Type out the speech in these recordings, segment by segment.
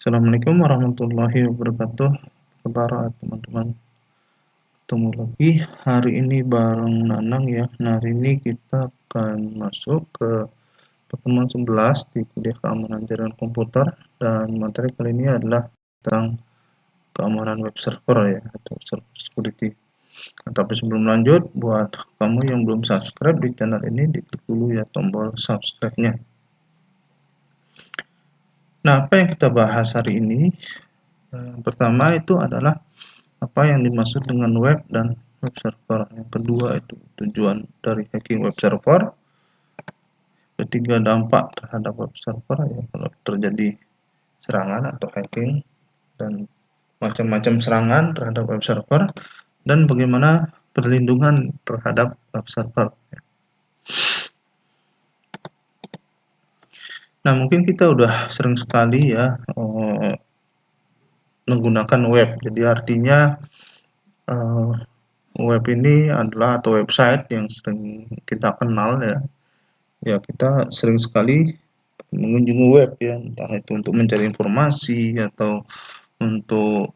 Assalamualaikum warahmatullahi wabarakatuh. Kabar teman-teman, ketemu lagi hari ini bareng Nanang ya. Nah, hari ini kita akan masuk ke pertemuan 11 di kuliah keamanan jaringan komputer, dan materi kali ini adalah tentang keamanan web server ya, atau server security. Nah, tapi sebelum lanjut, buat kamu yang belum subscribe di channel ini, diklik dulu ya tombol subscribe-nya. Nah, apa yang kita bahas hari ini? Pertama itu adalah apa yang dimaksud dengan web dan web server. Yang kedua itu tujuan dari hacking web server. Ketiga, dampak terhadap web server ya kalau terjadi serangan atau hacking, dan macam-macam serangan terhadap web server, dan bagaimana perlindungan terhadap web server. Nah, mungkin kita udah sering sekali ya menggunakan web. Jadi artinya web ini adalah, atau website yang sering kita kenal ya. Ya, kita sering sekali mengunjungi web ya, entah itu untuk mencari informasi atau untuk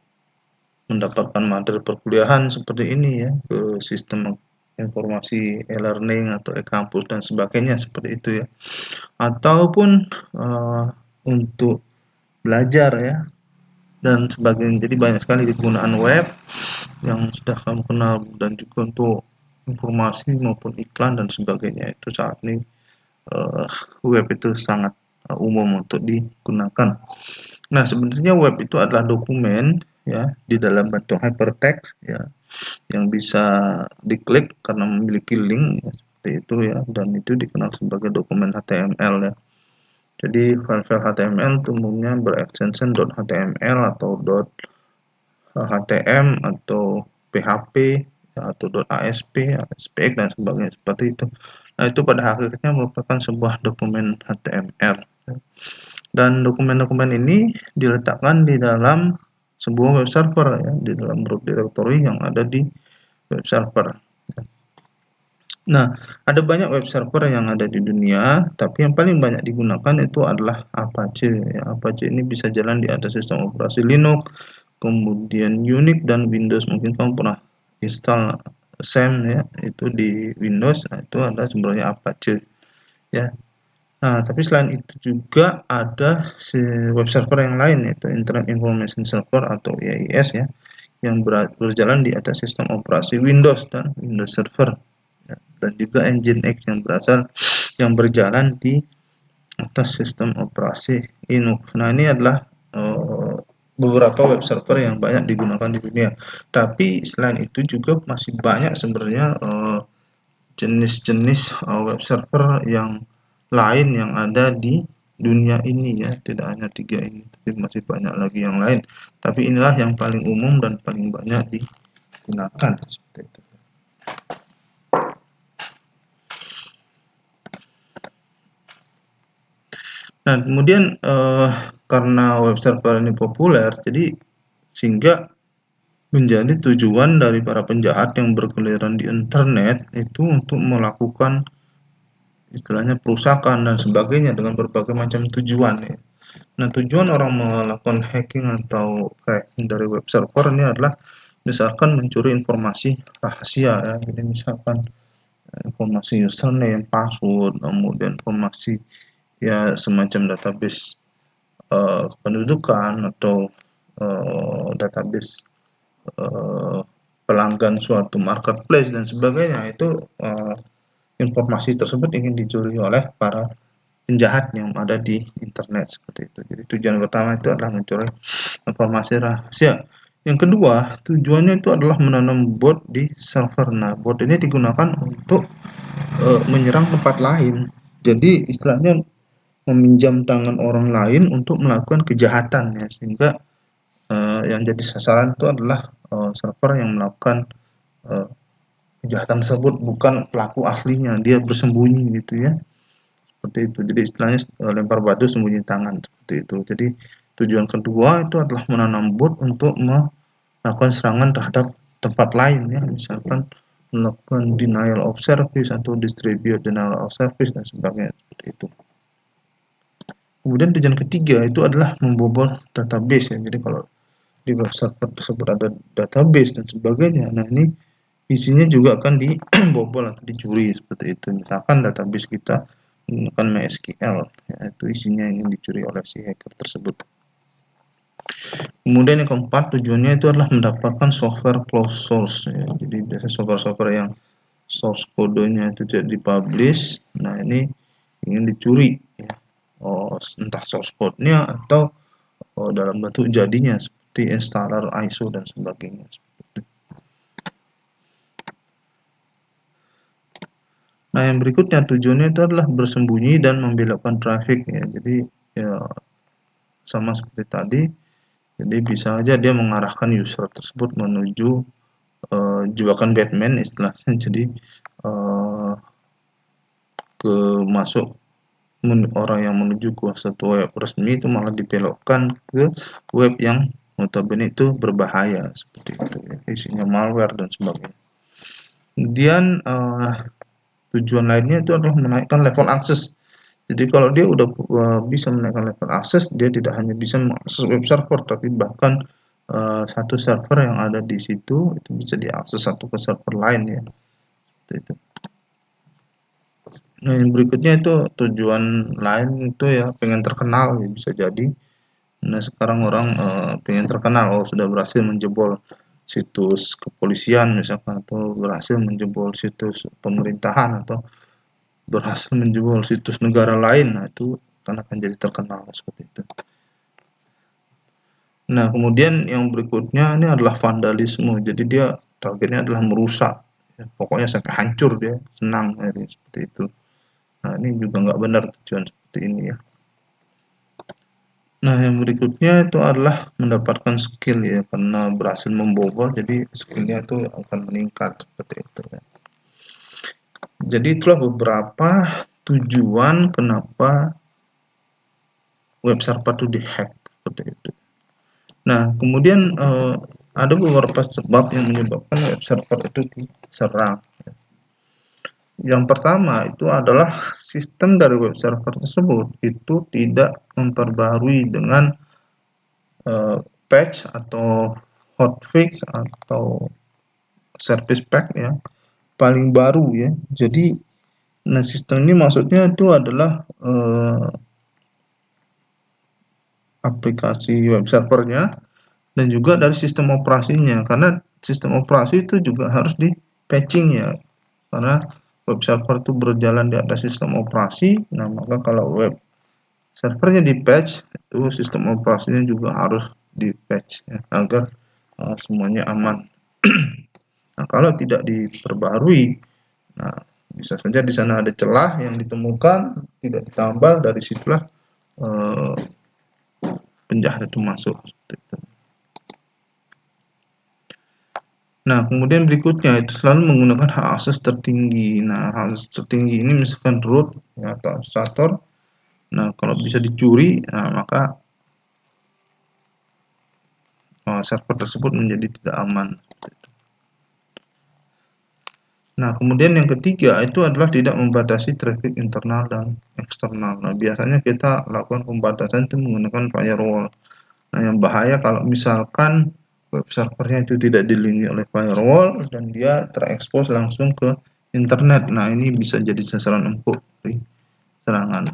mendapatkan materi perkuliahan seperti ini ya, ke sistem informasi e-learning atau e-kampus dan sebagainya seperti itu ya. Ataupun untuk belajar ya dan sebagainya. Jadi banyak sekali kegunaan web yang sudah kamu kenal, dan juga untuk informasi maupun iklan dan sebagainya. Itu saat ini web itu sangat umum untuk digunakan. Nah, sebenarnya web itu adalah dokumen ya di dalam bentuk hypertext ya, yang bisa diklik karena memiliki link ya, seperti itu ya, dan itu dikenal sebagai dokumen HTML ya. Jadi file-file HTML itu umumnya berextension .html atau .htm atau php ya, atau .asp, ASPX dan sebagainya seperti itu. Nah, itu pada akhirnya merupakan sebuah dokumen HTML. Dan dokumen-dokumen ini diletakkan di dalam sebuah web server ya, di dalam root directory yang ada di web server. Nah, ada banyak web server yang ada di dunia, tapi yang paling banyak digunakan itu adalah Apache ya. Apache ini bisa jalan di atas sistem operasi Linux, kemudian Unix dan Windows. Mungkin kamu pernah install SAM ya, itu di Windows. Nah, itu adalah sebenarnya Apache ya. Nah, tapi selain itu juga ada web server yang lain, yaitu Internet Information Server atau IIS ya, yang berjalan di atas sistem operasi Windows dan Windows Server ya, dan juga Nginx yang berjalan di atas sistem operasi Linux. Nah, ini adalah beberapa web server yang banyak digunakan di dunia. Tapi selain itu juga masih banyak sebenarnya jenis-jenis web server yang lain yang ada di dunia ini ya. Tidak hanya 3 ini, tapi masih banyak lagi yang lain. Tapi inilah yang paling umum dan paling banyak digunakan seperti itu. Nah, kemudian karena web server ini populer, jadi sehingga menjadi tujuan dari para penjahat yang berkeliaran di internet itu untuk melakukan istilahnya perusakan dan sebagainya dengan berbagai macam tujuan ya. Nah, tujuan orang melakukan hacking atau hacking dari web server ini adalah misalkan mencuri informasi rahasia ya. Jadi misalkan informasi username, password, kemudian informasi ya semacam database kependudukan atau database pelanggan suatu marketplace dan sebagainya. Itu informasi tersebut ingin dicuri oleh para penjahat yang ada di internet seperti itu. Jadi tujuan pertama itu adalah mencuri informasi rahasia. Yang kedua, tujuannya itu adalah menanam bot di server. Nah, bot ini digunakan untuk menyerang tempat lain. Jadi istilahnya meminjam tangan orang lain untuk melakukan kejahatan ya, sehingga yang jadi sasaran itu adalah server yang melakukan kejahatan tersebut, bukan pelaku aslinya, dia bersembunyi gitu ya. Seperti itu. Jadi istilahnya lempar batu sembunyi tangan seperti itu. Jadi tujuan kedua itu adalah menanam bot untuk melakukan serangan terhadap tempat lain ya, misalkan melakukan denial of service atau distribute denial of service dan sebagainya seperti itu. Kemudian tujuan ketiga itu adalah membobol database ya. Jadi kalau di web server tersebut ada database dan sebagainya, nah ini isinya juga akan dibobol atau dicuri seperti itu. Misalkan database kita menggunakan MySQL, ya, itu isinya ingin dicuri oleh si hacker tersebut. Kemudian yang keempat, tujuannya itu adalah mendapatkan software closed source ya. Jadi biasanya software-software yang source kodenya itu tidak dipublish, nah ini ingin dicuri ya. Entah source code-nya atau dalam bentuk jadinya seperti installer ISO dan sebagainya. Nah, yang berikutnya tujuannya itu adalah bersembunyi dan membelokkan traffic ya. Jadi ya sama seperti tadi. Jadi bisa aja dia mengarahkan user tersebut menuju jebakan Batman istilahnya. Jadi ke masuk orang yang menuju ke satu web resmi itu malah dibelokkan ke web yang notabene itu berbahaya seperti itu ya. Isinya malware dan sebagainya. Kemudian tujuan lainnya itu adalah menaikkan level akses. Jadi kalau dia udah bisa menaikkan level akses, dia tidak hanya bisa mengakses web server, tapi bahkan satu server yang ada di situ itu bisa diakses satu ke server lain ya. Seperti itu. Nah, yang berikutnya itu tujuan lain itu ya pengen terkenal ya bisa jadi. Nah, sekarang orang pengen terkenal, sudah berhasil menjebol situs kepolisian misalkan, atau berhasil menjebol situs pemerintahan, atau berhasil menjebol situs negara lain. Nah, itu kan akan jadi terkenal seperti itu. Nah, kemudian yang berikutnya ini adalah vandalisme. Jadi dia targetnya adalah merusak. Ya, pokoknya sampai hancur dia, senang ya, seperti itu. Nah, ini juga nggak benar tujuan seperti ini ya. Nah, yang berikutnya itu adalah mendapatkan skill ya, karena berhasil membobol, jadi skillnya itu akan meningkat seperti itu ya. Jadi itulah beberapa tujuan kenapa web server itu dihack seperti itu. Nah, kemudian ada beberapa sebab yang menyebabkan web server itu diserang. Yang pertama itu adalah sistem dari web server tersebut itu tidak memperbarui dengan patch atau hotfix atau service pack ya paling baru ya. Jadi nah sistem ini maksudnya itu adalah aplikasi web servernya dan juga dari sistem operasinya, karena sistem operasi itu juga harus di patching ya, karena web server itu berjalan di atas sistem operasi. Nah, maka kalau web servernya di patch, itu sistem operasinya juga harus di patch ya, agar semuanya aman. Nah, kalau tidak diperbarui, nah bisa saja di sana ada celah yang ditemukan, tidak ditambal, dari situlah penjahat itu masuk. Nah, kemudian berikutnya itu selalu menggunakan hak akses tertinggi. Nah, hak akses tertinggi ini misalkan root ya, atau administrator. Nah, kalau bisa dicuri, nah, maka server tersebut menjadi tidak aman. Nah, kemudian yang ketiga itu adalah tidak membatasi traffic internal dan eksternal. Nah, biasanya kita lakukan pembatasan itu menggunakan firewall. Nah, yang bahaya kalau misalkan web servernya itu tidak dilindungi oleh firewall dan dia terekspos langsung ke internet. Nah, ini bisa jadi sasaran empuk dari serangan.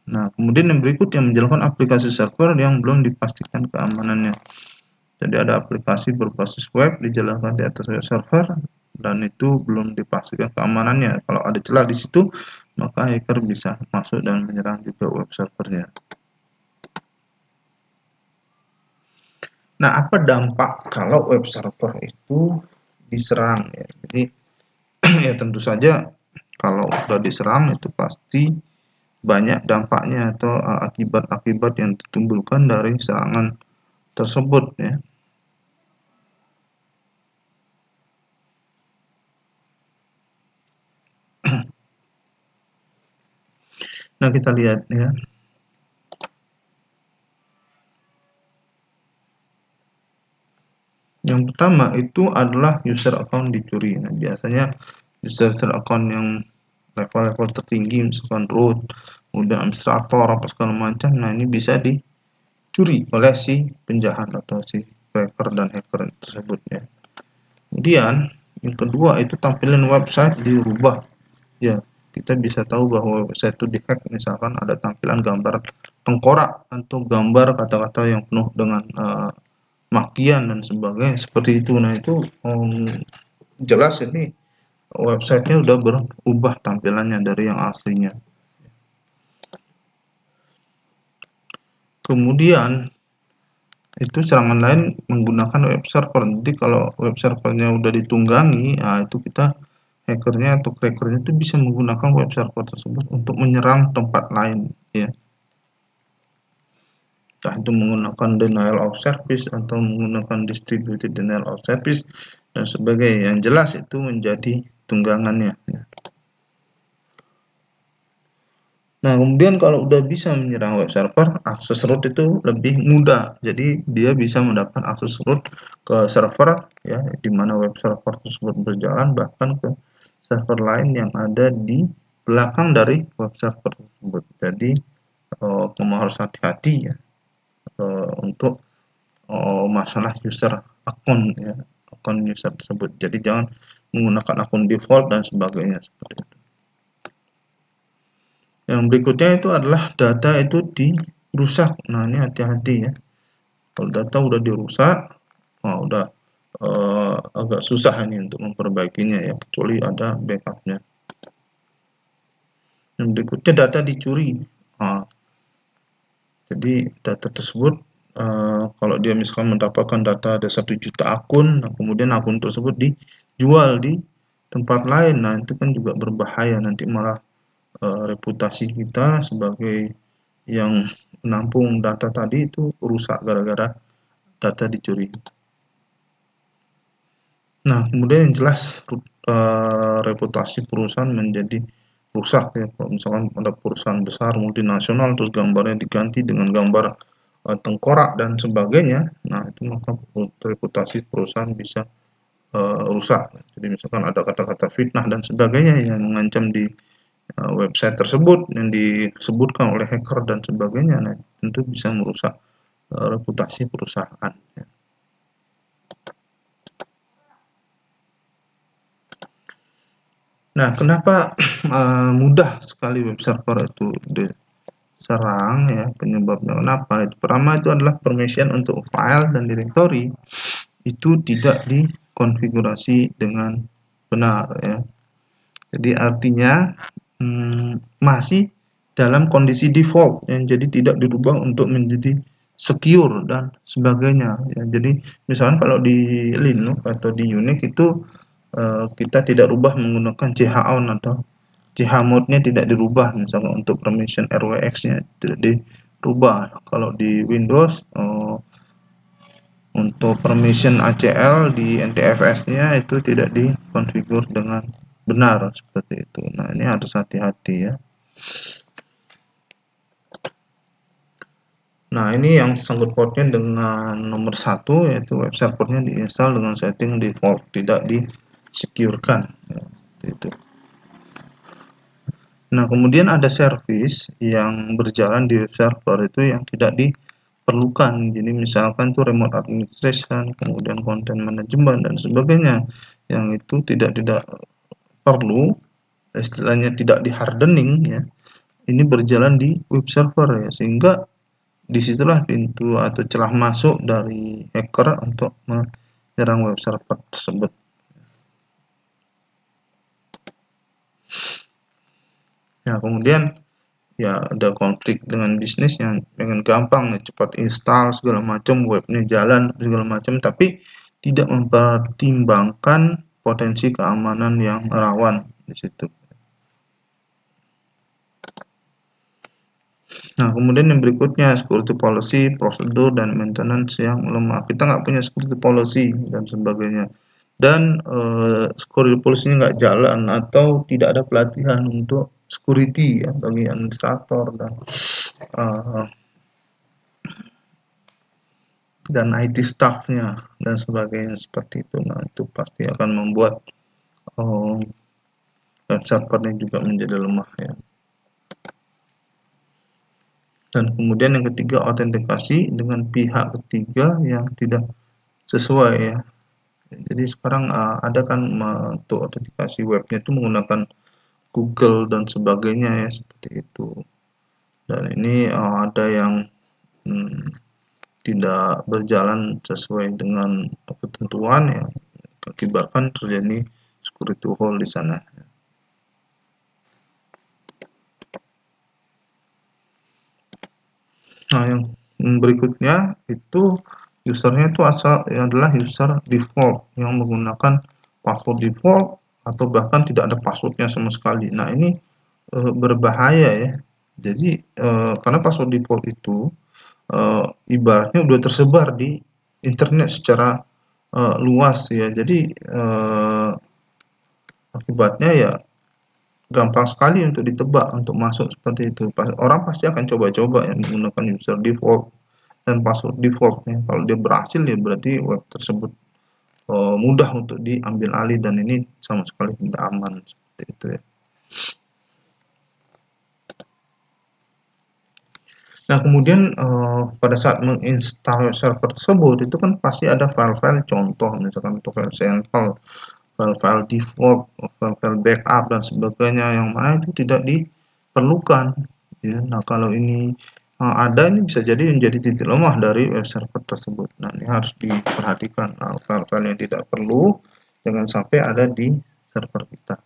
Nah, kemudian yang berikut yang menjalankan aplikasi server yang belum dipastikan keamanannya. Jadi ada aplikasi berbasis web dijalankan di atas web server dan itu belum dipastikan keamanannya. Kalau ada celah di situ, maka hacker bisa masuk dan menyerang juga web servernya. Nah, apa dampak kalau web server itu diserang ya? Jadi ya tentu saja kalau sudah diserang itu pasti banyak dampaknya atau akibat-akibat yang ditimbulkan dari serangan tersebut ya. Nah, kita lihat ya. Yang pertama itu adalah user account dicuri. Nah, biasanya user account yang level-level tertinggi, misalkan root, kemudian administrator apa segala macam. Nah, ini bisa dicuri oleh si penjahat atau si cracker dan hacker tersebut ya. Kemudian yang kedua itu tampilan website dirubah ya. Kita bisa tahu bahwa website itu dihack, misalkan ada tampilan gambar tengkorak atau gambar kata-kata yang penuh dengan makian dan sebagainya seperti itu. Nah, itu jelas ini websitenya udah berubah tampilannya dari yang aslinya. Kemudian itu serangan lain menggunakan web server. Jadi kalau web servernya udah ditunggangi, nah itu kita hackernya atau crackernya itu bisa menggunakan web server tersebut untuk menyerang tempat lain ya. Entah itu menggunakan denial of service atau menggunakan distributed denial of service dan sebagainya. Yang jelas itu menjadi tunggangannya ya. Nah, kemudian kalau udah bisa menyerang web server, akses root itu lebih mudah. Jadi dia bisa mendapat akses root ke server ya, di mana web server tersebut berjalan, bahkan ke server lain yang ada di belakang dari web server tersebut. Jadi kamu harus hati-hati ya untuk masalah user akun ya, akun user tersebut. Jadi jangan menggunakan akun default dan sebagainya seperti itu. Yang berikutnya itu adalah data itu dirusak. Nah, ini hati-hati ya. Kalau data udah dirusak, udah agak susah ini untuk memperbaikinya ya, kecuali ada backupnya. Yang berikutnya data dicuri. Nah, jadi data tersebut kalau dia misalkan mendapatkan data ada 1 juta akun, nah kemudian akun tersebut dijual di tempat lain. Nah, itu kan juga berbahaya, nanti malah reputasi kita sebagai yang menampung data tadi itu rusak gara-gara data dicuri. Nah, kemudian yang jelas reputasi perusahaan menjadi rusak ya. Kalau misalkan ada perusahaan besar multinasional terus gambarnya diganti dengan gambar tengkorak dan sebagainya, nah itu maka reputasi perusahaan bisa rusak. Jadi misalkan ada kata-kata fitnah dan sebagainya yang mengancam di website tersebut yang disebutkan oleh hacker dan sebagainya, nah tentu bisa merusak reputasi perusahaan. Nah, kenapa mudah sekali web server itu diserang ya, penyebabnya kenapa? Pertama itu adalah permission untuk file dan directory itu tidak dikonfigurasi dengan benar ya. Jadi artinya masih dalam kondisi default yang jadi tidak dirubah untuk menjadi secure dan sebagainya ya. Jadi misalkan kalau di Linux atau di Unix itu kita tidak rubah menggunakan chown atau chmod-nya tidak dirubah, misalnya untuk permission RWX-nya tidak dirubah. Kalau di Windows untuk permission ACL di NTFS-nya itu tidak dikonfigur dengan benar seperti itu. Nah, ini harus hati-hati ya. Nah, ini yang sangkut pautnya dengan nomor 1 yaitu web servernya diinstal dengan setting default, tidak di-securekan ya, itu. Nah, kemudian ada service yang berjalan di web server itu yang tidak diperlukan. Jadi misalkan tuh remote administration, kemudian content management dan sebagainya yang itu tidak perlu, istilahnya tidak di hardening ya. Ini berjalan di web server ya, sehingga disitulah pintu atau celah masuk dari hacker untuk menyerang web server tersebut. Nah, kemudian ya ada konflik dengan bisnis yang dengan gampang ya, cepat install segala macam, webnya jalan segala macam, tapi tidak mempertimbangkan potensi keamanan yang rawan di situ. Nah, kemudian yang berikutnya security policy, prosedur dan maintenance yang lemah. Kita nggak punya security policy dan sebagainya. Dan security policy-nya nggak jalan atau tidak ada pelatihan untuk security ya bagi administrator dan IT staff-nya dan sebagainya seperti itu. Nah, itu pasti akan membuat dan servernya juga menjadi lemah ya. Dan kemudian yang ketiga, autentikasi dengan pihak ketiga yang tidak sesuai ya. Jadi sekarang ada kan untuk autentikasi webnya itu menggunakan Google dan sebagainya ya, seperti itu. Dan ini ada yang tidak berjalan sesuai dengan ketentuan ya, akibatkan terjadi security hole di sana. Nah, yang berikutnya itu usernya itu adalah user default yang menggunakan password default atau bahkan tidak ada passwordnya sama sekali. Nah, ini berbahaya ya. Jadi karena password default itu ibaratnya udah tersebar di internet secara luas ya. Jadi akibatnya ya gampang sekali untuk ditebak, untuk masuk seperti itu. Orang pasti akan coba-coba yang menggunakan user default dan password default ya. Kalau dia berhasil ya berarti web tersebut mudah untuk diambil alih dan ini sama sekali tidak aman seperti itu ya. Nah, kemudian pada saat menginstal server tersebut itu kan pasti ada file-file contoh, misalkan untuk file sampel, file-file default, file-file backup dan sebagainya yang mana itu tidak diperlukan ya. Nah, kalau ini ada, ini bisa jadi menjadi titik lemah dari web server tersebut. Nah, ini harus diperhatikan file-file yang tidak perlu jangan sampai ada di server kita.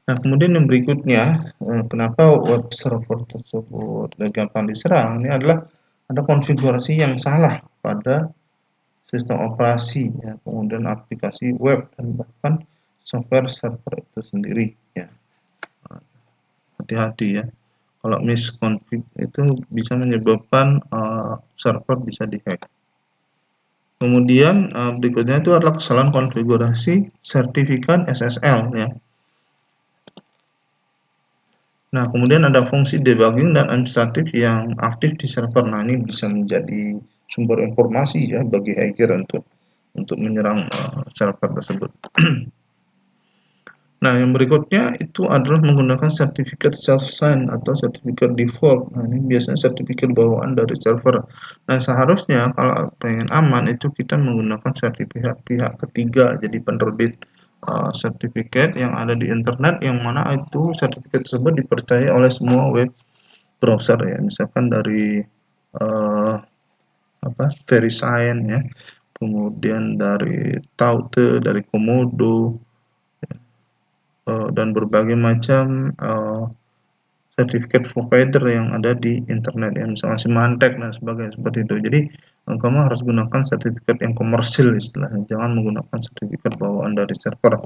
Nah, kemudian yang berikutnya, kenapa web server tersebut gampang diserang, ini adalah ada konfigurasi yang salah pada sistem operasi, ya, kemudian aplikasi web, dan bahkan software server itu sendiri. Ya. Hati-hati ya, kalau misconfig itu bisa menyebabkan server bisa dihack. Kemudian berikutnya itu adalah kesalahan konfigurasi sertifikat SSL ya. Nah, kemudian ada fungsi debugging dan administratif yang aktif di server. Nah, ini bisa menjadi sumber informasi ya bagi hacker untuk menyerang server tersebut. Nah, yang berikutnya itu adalah menggunakan sertifikat self-sign atau sertifikat default. Nah, ini biasanya sertifikat bawaan dari server. Nah, seharusnya kalau pengen aman itu kita menggunakan sertifikat pihak ketiga, jadi penerbit sertifikat yang ada di internet, yang mana itu sertifikat tersebut dipercaya oleh semua web browser ya, misalkan dari VeriSign ya, kemudian dari Taute, dari Komodo, dan berbagai macam sertifikat provider yang ada di internet ya, misalnya Symantec dan sebagainya seperti itu. Jadi kamu harus gunakan sertifikat yang komersil istilahnya, jangan menggunakan sertifikat bawaan dari server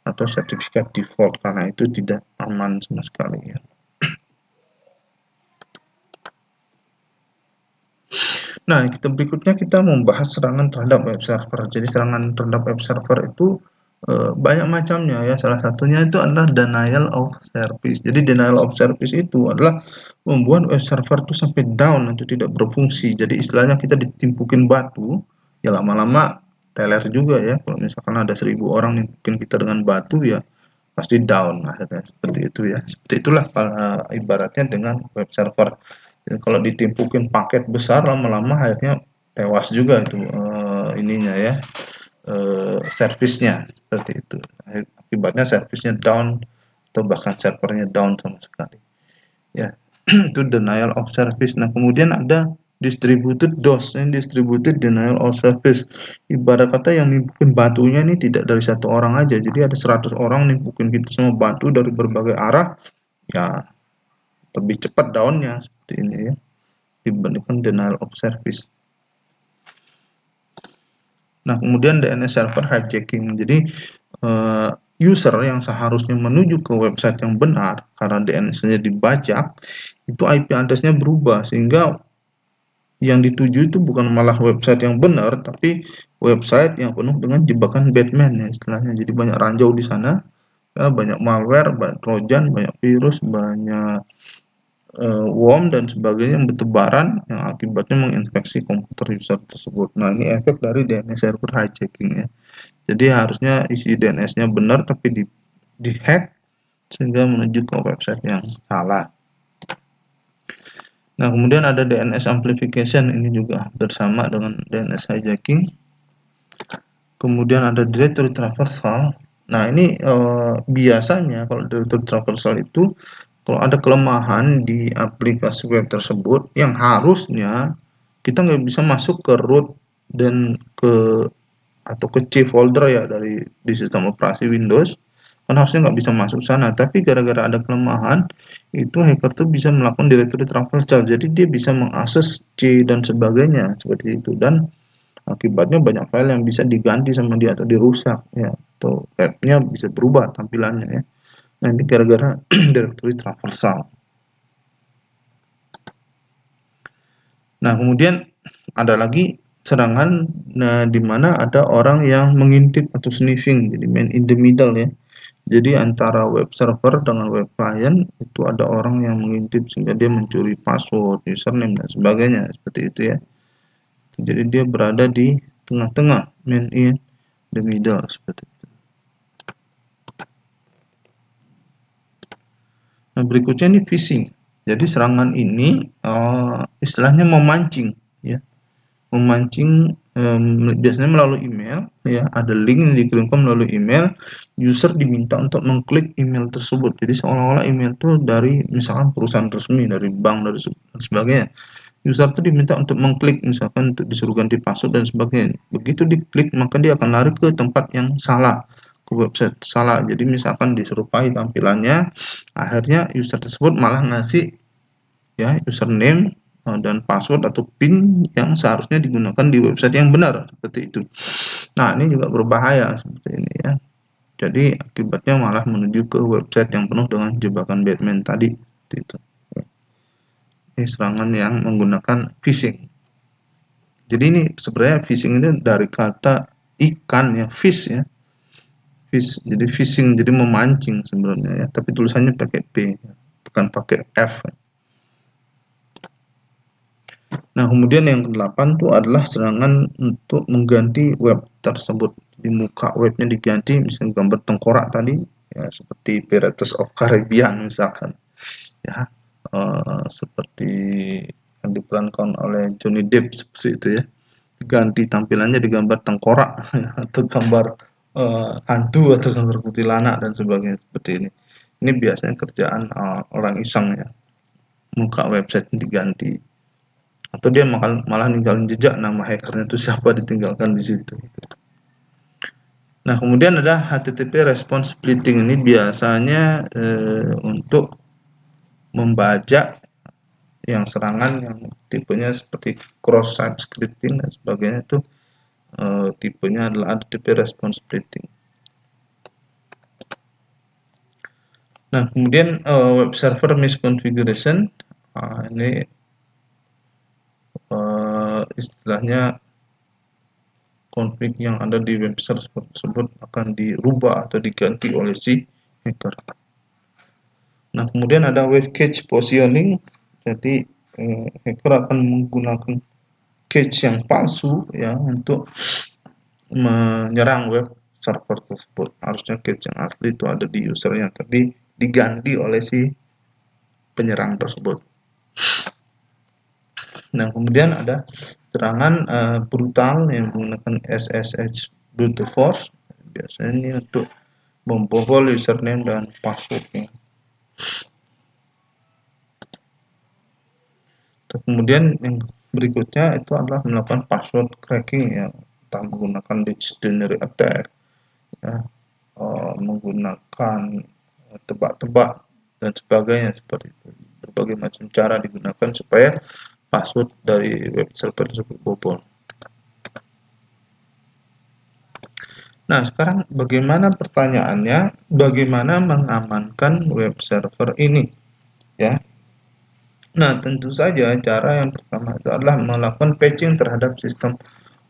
atau sertifikat default karena itu tidak aman sama sekali ya. Nah, berikutnya kita membahas serangan terhadap web server. Jadi serangan terhadap web server itu banyak macamnya ya. Salah satunya itu adalah denial of service. Jadi denial of service itu adalah membuat web server itu sampai down atau tidak berfungsi. Jadi istilahnya kita ditimpukin batu, ya lama-lama teler juga ya. Kalau misalkan ada 1000 orang nimpukin kita dengan batu ya pasti down akhirnya seperti itu ya. Seperti itulah ibaratnya dengan web server. Jadi kalau ditimpukin paket besar lama-lama akhirnya tewas juga itu ininya ya, servisnya seperti itu. Akibatnya servisnya down atau bahkan servernya down sama sekali. Ya, itu denial of service. Nah, kemudian ada distributed DOS, ini distributed denial of service. Ibarat kata yang nimpukin batunya ini tidak dari satu orang aja. Jadi ada 100 orang nimpukin kita sama batu dari berbagai arah, ya lebih cepat downnya seperti ini ya dibandingkan denial of service. Nah, kemudian DNS server hijacking. Jadi user yang seharusnya menuju ke website yang benar karena DNS-nya dibajak, itu IP address-nya berubah sehingga yang dituju itu bukan malah website yang benar, tapi website yang penuh dengan jebakan Batman ya istilahnya. Jadi banyak ranjau di sana, ya, banyak malware, banyak trojan, banyak virus, banyak worm dan sebagainya yang bertebaran yang akibatnya menginfeksi komputer user tersebut. Nah, ini efek dari DNS server hijacking ya. Jadi harusnya isi DNS-nya benar tapi di-hack sehingga menuju ke website yang salah. Nah, kemudian ada DNS amplification, ini juga bersama dengan DNS hijacking. Kemudian ada directory traversal. Nah, ini biasanya kalau directory traversal itu kalau ada kelemahan di aplikasi web tersebut yang harusnya kita nggak bisa masuk ke root dan atau ke C folder ya di sistem operasi Windows, kan harusnya nggak bisa masuk sana, tapi gara-gara ada kelemahan itu hacker tuh bisa melakukan directory traversal, jadi dia bisa mengakses C dan sebagainya seperti itu, dan akibatnya banyak file yang bisa diganti sama dia atau dirusak ya, atau webnya bisa berubah tampilannya ya. Nah, ini gara-gara directory traversal. Nah, kemudian ada lagi serangan di mana ada orang yang mengintip atau sniffing, jadi man in the middle ya. Jadi antara web server dengan web client itu ada orang yang mengintip sehingga dia mencuri password, username dan sebagainya seperti itu ya. Jadi dia berada di tengah-tengah, man in the middle seperti itu. Nah, berikutnya ini phishing. Jadi serangan ini istilahnya memancing ya. Memancing biasanya melalui email ya, ada link yang dikirimkan melalui email, user diminta untuk mengklik email tersebut, jadi seolah-olah email itu dari misalkan perusahaan resmi, dari bank, dari sebagainya. User itu diminta untuk mengklik, misalkan untuk disuruh ganti password dan sebagainya. Begitu diklik maka dia akan lari ke tempat yang salah, ke website salah. Jadi misalkan diserupai tampilannya, akhirnya user tersebut malah ngasih ya username dan password atau PIN yang seharusnya digunakan di website yang benar seperti itu. Nah, ini juga berbahaya seperti ini ya. Jadi akibatnya malah menuju ke website yang penuh dengan jebakan Batman tadi itu. Ini serangan yang menggunakan phishing. Jadi ini sebenarnya phishing ini dari kata ikan ya, fish ya. Fish. Jadi phishing jadi memancing sebenarnya ya, tapi tulisannya pakai P bukan pakai F. Nah, kemudian yang ke-8 itu adalah serangan untuk mengganti web tersebut. Di muka webnya diganti, misalnya gambar tengkorak tadi, ya seperti Pirates of Caribbean misalkan, ya seperti yang diperankan oleh Johnny Depp seperti itu ya. Ganti tampilannya di gambar tengkorak atau gambar hantu atau gambar kuntilanak dan sebagainya seperti ini. Ini biasanya kerjaan orang iseng ya. Muka website diganti, atau dia malah ninggalin jejak nama hackernya itu siapa, ditinggalkan di situ. Nah, kemudian ada HTTP response splitting, ini biasanya untuk membajak yang serangan yang tipenya seperti cross site scripting dan sebagainya, itu tipenya adalah HTTP response splitting. Nah, kemudian web server misconfiguration, ini istilahnya konflik yang ada di web server tersebut akan dirubah atau diganti oleh si hacker. Nah, kemudian ada web cache positioning, jadi hacker akan menggunakan cache yang palsu ya untuk menyerang web server tersebut. Harusnya cache yang asli itu ada di usernya, tapi diganti oleh si penyerang tersebut. Nah, kemudian ada serangan brutal yang menggunakan SSH brute force, biasanya ini untuk membobol username dan passwordnya. Kemudian yang berikutnya itu adalah melakukan password cracking ya, entah menggunakan dictionary attack ya, menggunakan tebak-tebak dan sebagainya seperti itu. Berbagai macam cara digunakan supaya password dari web server tersebut bobol. Nah, sekarang bagaimana pertanyaannya, bagaimana mengamankan web server ini ya? Nah, tentu saja cara yang pertama itu adalah melakukan patching terhadap sistem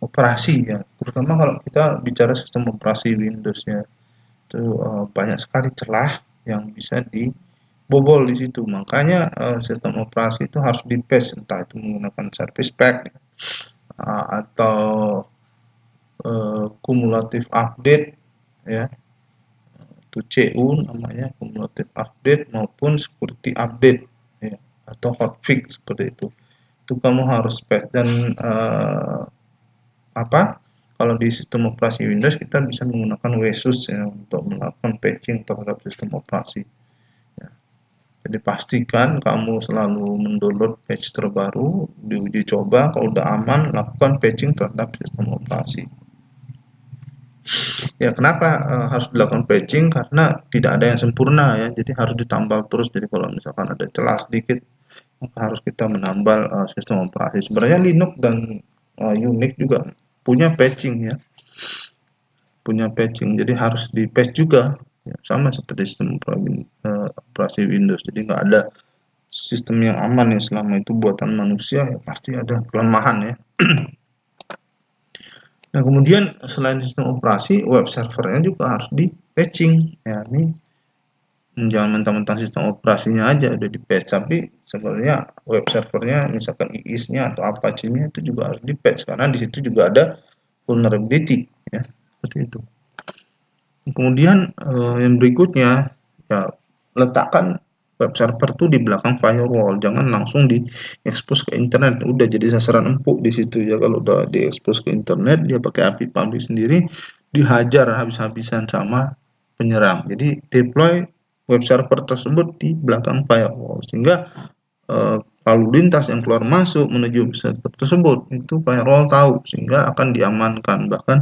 operasi ya. Terutama kalau kita bicara sistem operasi Windows ya. Itu banyak sekali celah yang bisa dibobol di situ. Makanya sistem operasi itu harus di-patch, entah itu menggunakan service pack atau cumulative update ya, itu CU namanya, cumulative update maupun security update ya, atau hotfix seperti itu. Itu kamu harus patch dan kalau di sistem operasi Windows kita bisa menggunakan WSUS ya untuk melakukan patching terhadap sistem operasi. Ya. Jadi pastikan kamu selalu mendownload patch terbaru, diuji coba, kalau udah aman lakukan patching terhadap sistem operasi. Ya kenapa harus dilakukan patching? Karena tidak ada yang sempurna ya, jadi harus ditambal terus. Jadi kalau misalkan ada celah sedikit, maka harus kita menambal sistem operasi. Sebenarnya Linux dan Unix juga punya patching ya, jadi harus di patch juga ya, sama seperti sistem operasi Windows. Jadi nggak ada sistem yang aman ya, selama itu buatan manusia ya pasti ada kelemahan ya. Nah kemudian selain sistem operasi, web servernya juga harus di patching ya. Ini jangan mentang-mentang sistem operasinya aja udah di patch, tapi sebenarnya web servernya misalkan IIS-nya atau Apache-nya itu juga harus di patch, karena di situ juga ada vulnerability ya, seperti itu. Kemudian yang berikutnya ya, letakkan web server tuh di belakang firewall, jangan langsung diekspos ke internet, udah jadi sasaran empuk di situ ya. Kalau udah diekspos ke internet, dia pakai API public sendiri, dihajar habis-habisan sama penyerang. Jadi deploy web server tersebut di belakang firewall, sehingga lalu lintas yang keluar masuk menuju server tersebut itu firewall tahu, sehingga akan diamankan. Bahkan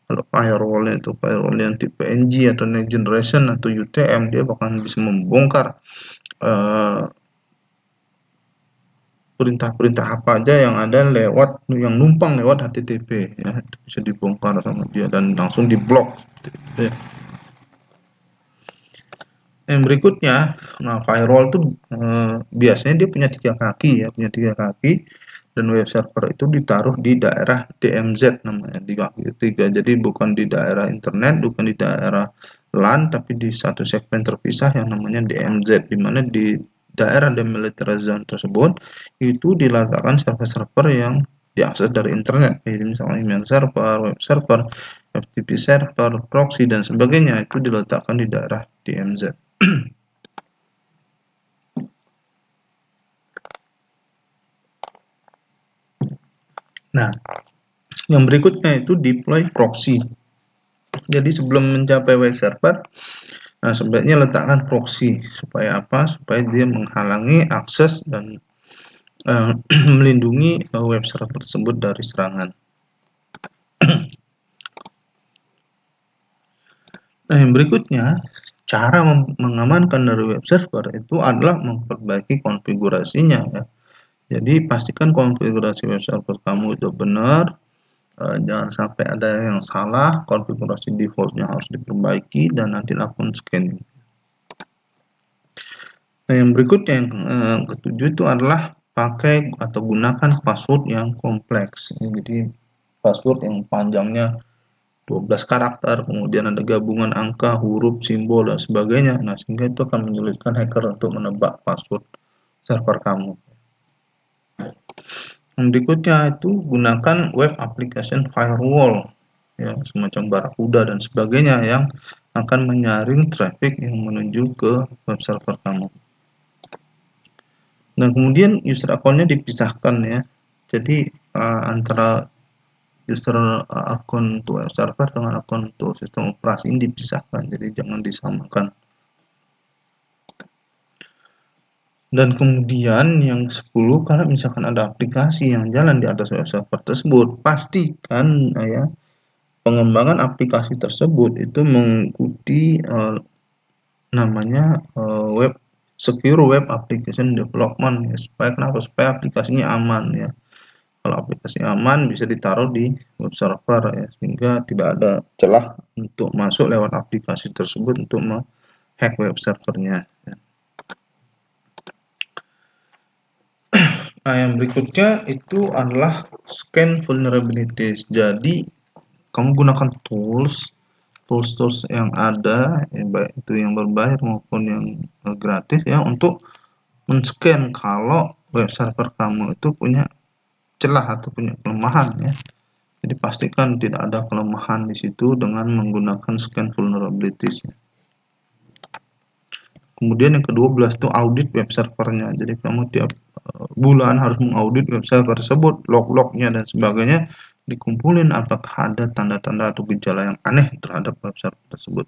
kalau firewallnya itu firewall yang tipe NG atau next generation atau UTM, dia bahkan bisa membongkar perintah-perintah apa aja yang ada lewat, yang numpang lewat HTTP ya, itu bisa dibongkar sama dia dan langsung diblok ya. Yang berikutnya, nah firewall itu biasanya dia punya 3 kaki ya, dan web server itu ditaruh di daerah DMZ namanya, di kaki ketiga. Jadi bukan di daerah internet, bukan di daerah LAN, tapi di satu segmen terpisah yang namanya DMZ, di mana di daerah demilitarized zone tersebut itu diletakkan server-server yang diakses dari internet, jadi misalnya email server, web server, FTP server, proxy dan sebagainya, itu diletakkan di daerah DMZ. Nah, yang berikutnya itu deploy proxy. Jadi sebelum mencapai web server, nah sebaiknya letakkan proxy. Supaya apa? Supaya dia menghalangi akses dan melindungi web server tersebut dari serangan. Nah, yang berikutnya, cara mengamankan dari web server itu adalah memperbaiki konfigurasinya ya. Jadi pastikan konfigurasi web server kamu itu benar, jangan sampai ada yang salah, konfigurasi defaultnya harus diperbaiki dan nanti lakukan scanning. Nah, yang berikutnya yang ketujuh itu adalah pakai atau gunakan password yang kompleks. Jadi password yang panjangnya 12 karakter, kemudian ada gabungan angka, huruf, simbol, dan sebagainya. Nah, sehingga itu akan menyulitkan hacker untuk menebak password server kamu. Yang berikutnya itu gunakan web application firewall, ya, semacam Barracuda dan sebagainya yang akan menyaring traffic yang menuju ke web server kamu. Nah, kemudian user account-nya dipisahkan ya. Jadi antara user akun untuk web server dengan akun untuk sistem operasi ini dipisahkan, jadi jangan disamakan. Dan kemudian yang 10, kalau misalkan ada aplikasi yang jalan di atas web server tersebut, pastikan ya pengembangan aplikasi tersebut itu mengikuti namanya web secure web application development ya. Supaya aplikasinya aman ya. Kalau aplikasi aman bisa ditaruh di web server ya, sehingga tidak ada celah untuk masuk lewat aplikasi tersebut untuk menghack web servernya ya. Nah, yang berikutnya itu adalah scan vulnerabilities. Jadi kamu gunakan tools yang ada, baik itu yang berbayar maupun yang gratis ya, untuk men-scan kalau web server kamu itu punya celah atau punya kelemahan ya. Jadi pastikan tidak ada kelemahan di situ dengan menggunakan scan vulnerabilities. Kemudian yang ke-12 itu audit web servernya. Jadi kamu tiap bulan harus mengaudit web server tersebut, log-lognya dan sebagainya, dikumpulin apakah ada tanda-tanda atau gejala yang aneh terhadap web server tersebut.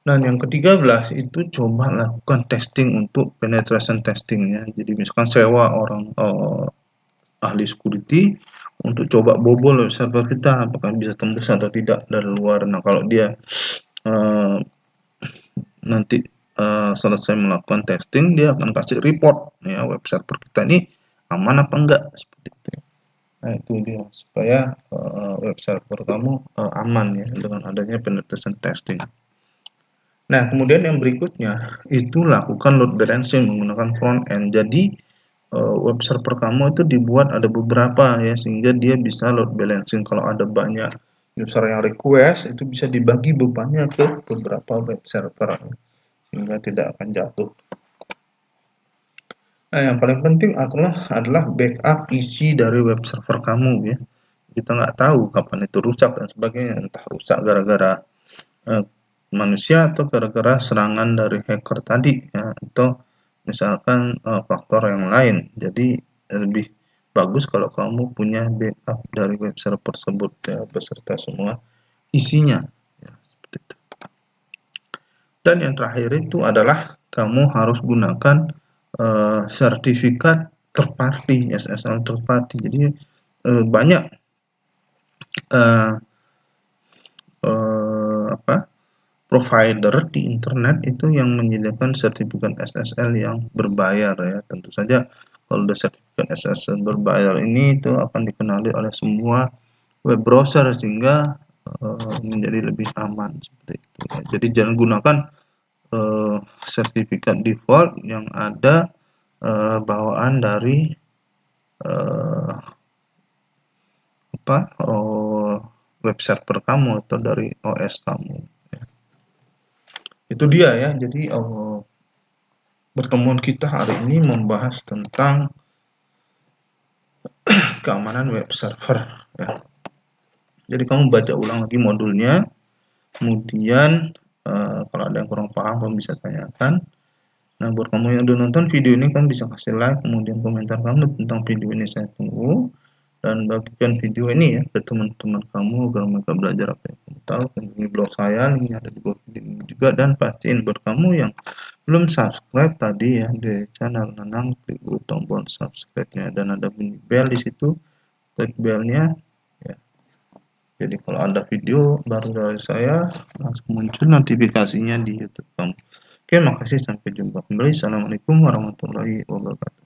Dan yang ke-13 itu coba lakukan testing untuk penetration testing ya. Jadi misalkan sewa orang ahli security untuk coba bobol web server kita, apakah bisa tembus atau tidak dari luar. Nah, kalau dia nanti selesai melakukan testing, dia akan kasih report ya, web server kita ini aman apa enggak, seperti itu. Nah, itu dia supaya web server kamu aman ya dengan adanya penetration testing. Nah, kemudian yang berikutnya itu lakukan load balancing menggunakan front end. Jadi web server kamu itu dibuat ada beberapa ya, sehingga dia bisa load balancing. Kalau ada banyak user yang request, itu bisa dibagi bebannya ke beberapa web server sehingga tidak akan jatuh. Nah, yang paling penting adalah backup isi dari web server kamu ya. Kita nggak tahu kapan itu rusak dan sebagainya, entah rusak gara-gara manusia atau gara-gara serangan dari hacker tadi ya, atau misalkan faktor yang lain. Jadi lebih bagus kalau kamu punya backup dari web server tersebut ya, beserta semua isinya ya, seperti itu. Dan yang terakhir itu adalah kamu harus gunakan sertifikat third party, SSL third party. Jadi banyak provider di internet itu yang menyediakan sertifikat SSL yang berbayar ya. Tentu saja kalau ada sertifikat SSL berbayar ini itu akan dikenali oleh semua web browser sehingga menjadi lebih aman seperti itu ya. Jadi jangan gunakan sertifikat default yang ada bawaan dari web server kamu atau dari OS kamu ya. Itu dia ya. Jadi pertemuan kita hari ini membahas tentang keamanan web server ya. Jadi kamu baca ulang lagi modulnya, kemudian kalau ada yang kurang paham kamu bisa tanyakan. Nah, buat kamu yang udah nonton video ini, kamu bisa kasih like, kemudian komentar kamu tentang video ini, saya tunggu. Dan bagikan video ini ya ke teman-teman kamu agar mereka belajar apa yang kamu tahu. Kunjungi blog saya, linknya ada di bawah video ini juga. Dan pastiin buat kamu yang belum subscribe tadi ya di channel Nanang, klik dulu tombol subscribe-nya dan ada bunyi bell di situ, klik belnya ya. Jadi kalau ada video baru dari saya langsung muncul notifikasinya di YouTube kamu. Oke, makasih, sampai jumpa kembali. Assalamualaikum warahmatullahi wabarakatuh.